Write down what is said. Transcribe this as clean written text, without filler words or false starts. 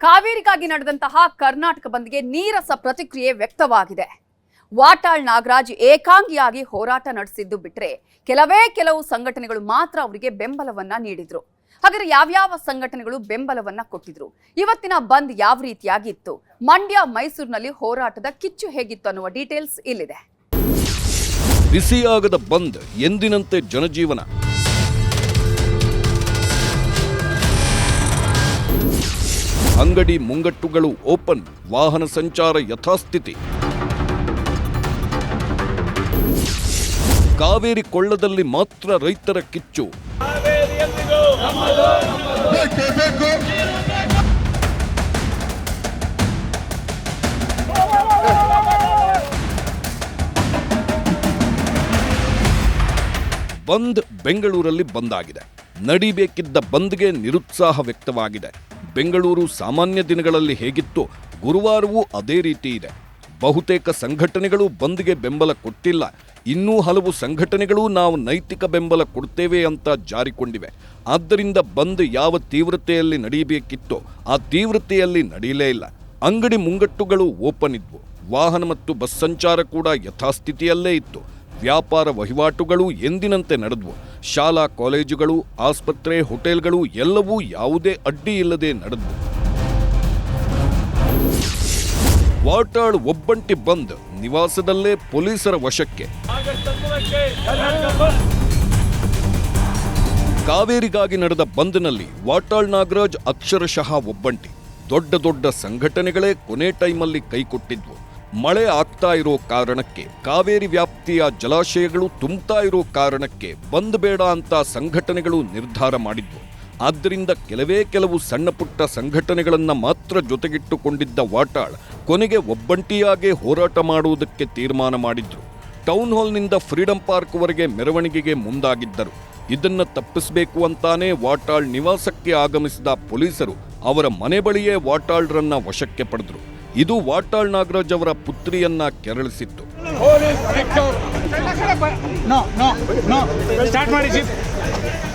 ಕಾವೇರಿಗಾಗಿ ನಡೆದಂತಹ ಕರ್ನಾಟಕ ಬಂದ್ಗೆ ನೀರಸ ಪ್ರತಿಕ್ರಿಯೆ ವ್ಯಕ್ತವಾಗಿದೆ. ವಾಟಾಳ್ ನಾಗರಾಜ್ ಏಕಾಂಗಿಯಾಗಿ ಹೋರಾಟ ನಡೆಸಿದ್ದು ಬಿಟ್ರೆ ಕೆಲವು ಸಂಘಟನೆಗಳು ಮಾತ್ರ ಅವರಿಗೆ ಬೆಂಬಲವನ್ನ ನೀಡಿದ್ರು. ಹಾಗಾದ್ರೆ ಯಾವ್ಯಾವ ಸಂಘಟನೆಗಳು ಬೆಂಬಲವನ್ನ ಕೊಟ್ಟಿದ್ರು? ಇವತ್ತಿನ ಬಂದ್ ಯಾವ ರೀತಿಯಾಗಿತ್ತು? ಮಂಡ್ಯ ಮೈಸೂರಿನಲ್ಲಿ ಹೋರಾಟದ ಕಿಚ್ಚು ಹೇಗಿತ್ತು ಅನ್ನುವ ಡೀಟೇಲ್ಸ್ ಇಲ್ಲಿದೆ. ಬಿಸಿಯಾಗದ ಬಂದ್, ಎಂದಿನಂತೆ ಜನಜೀವನ. ಅಂಗಡಿ ಮುಂಗಟ್ಟುಗಳು ಓಪನ್, ವಾಹನ ಸಂಚಾರ ಯಥಾಸ್ಥಿತಿ. ಕಾವೇರಿ ಕೊಳ್ಳದಲ್ಲಿ ಮಾತ್ರ ರೈತರ ಕಿಚ್ಚು. ಬಂದ್ ಬೆಂಗಳೂರಲ್ಲಿ ಬಂದಾಗಿದೆ. ನಡಿಬೇಕಿದ್ದ ಬಂದ್ಗೆ ನಿರುತ್ಸಾಹ ವ್ಯಕ್ತವಾಗಿದೆ. ಬೆಂಗಳೂರು ಸಾಮಾನ್ಯ ದಿನಗಳಲ್ಲಿ ಹೇಗಿತ್ತು, ಗುರುವಾರವೂ ಅದೇ ರೀತಿ ಇದೆ. ಬಹುತೇಕ ಸಂಘಟನೆಗಳು ಬಂದ್ಗೆ ಬೆಂಬಲ ಕೊಟ್ಟಿಲ್ಲ. ಇನ್ನೂ ಹಲವು ಸಂಘಟನೆಗಳು ನಾವು ನೈತಿಕ ಬೆಂಬಲ ಕೊಡ್ತೇವೆ ಅಂತ ಜಾರಿಕೊಂಡಿವೆ. ಆದ್ದರಿಂದ ಬಂದ್ ಯಾವ ತೀವ್ರತೆಯಲ್ಲಿ ನಡೆಯಬೇಕಿತ್ತೋ ಆ ತೀವ್ರತೆಯಲ್ಲಿ ನಡೆಯಲೇ ಇಲ್ಲ. ಅಂಗಡಿ ಮುಂಗಟ್ಟುಗಳು ಓಪನ್ ಇದ್ವು. ವಾಹನ ಮತ್ತು ಬಸ್ ಸಂಚಾರ ಕೂಡ ಯಥಾಸ್ಥಿತಿಯಲ್ಲೇ ಇತ್ತು. ವ್ಯಾಪಾರ ವಹಿವಾಟುಗಳು ಎಂದಿನಂತೆ ನಡೆದವು. ಶಾಲಾ ಕಾಲೇಜುಗಳು, ಆಸ್ಪತ್ರೆ, ಹೋಟೆಲ್ಗಳು ಎಲ್ಲವೂ ಯಾವುದೇ ಅಡ್ಡಿ ಇಲ್ಲದೆ ನಡೆದವು. ವಾಟಾಳ್ ಒಬ್ಬಂಟಿ ಬಂದ್, ನಿವಾಸದಲ್ಲೇ ಪೊಲೀಸರ ವಶಕ್ಕೆ. ಕಾವೇರಿಗಾಗಿ ನಡೆದ ಬಂದ್ನಲ್ಲಿ ವಾಟಾಳ್ ನಾಗರಾಜ್ ಅಕ್ಷರಶಃ ಒಬ್ಬಂಟಿ. ದೊಡ್ಡ ಸಂಘಟನೆಗಳೇ ಕೊನೆ ಟೈಮಲ್ಲಿ ಕೈಕೊಟ್ಟಿದ್ವು. ಮಳೆ ಆಗ್ತಾ ಇರೋ ಕಾರಣಕ್ಕೆ, ಕಾವೇರಿ ವ್ಯಾಪ್ತಿಯ ಜಲಾಶಯಗಳು ತುಂಬ್ತಾ ಇರೋ ಕಾರಣಕ್ಕೆ ಬಂದ್ ಬೇಡ ಅಂತ ಸಂಘಟನೆಗಳು ನಿರ್ಧಾರ ಮಾಡಿದ್ವು. ಆದ್ದರಿಂದ ಕೆಲವು ಸಣ್ಣ ಪುಟ್ಟ ಸಂಘಟನೆಗಳನ್ನ ಮಾತ್ರ ಜೊತೆಗಿಟ್ಟುಕೊಂಡಿದ್ದ ವಾಟಾಳ್ ಕೊನೆಗೆ ಒಬ್ಬಂಟಿಯಾಗೆ ಹೋರಾಟ ಮಾಡುವುದಕ್ಕೆ ತೀರ್ಮಾನ ಮಾಡಿದ್ರು. ಟೌನ್ ಹಾಲ್ನಿಂದ ಫ್ರೀಡಂ ಪಾರ್ಕ್ವರೆಗೆ ಮೆರವಣಿಗೆಗೆ ಮುಂದಾಗಿದ್ದರು. ಇದನ್ನ ತಪ್ಪಿಸಬೇಕು ಅಂತಾನೆ ವಾಟಾಳ್ ನಿವಾಸಕ್ಕೆ ಆಗಮಿಸಿದ ಪೊಲೀಸರು ಅವರ ಮನೆ ಬಳಿಯೇ ವಾಟಾಳ್ರನ್ನ ವಶಕ್ಕೆ ಪಡೆದ್ರು. ಇದು ವಾಟಾಳ್ ನಾಗರಾಜ್ ಅವರ ಪುತ್ರಿಯನ್ನ ಕೆರಳಿಸಿತ್ತು.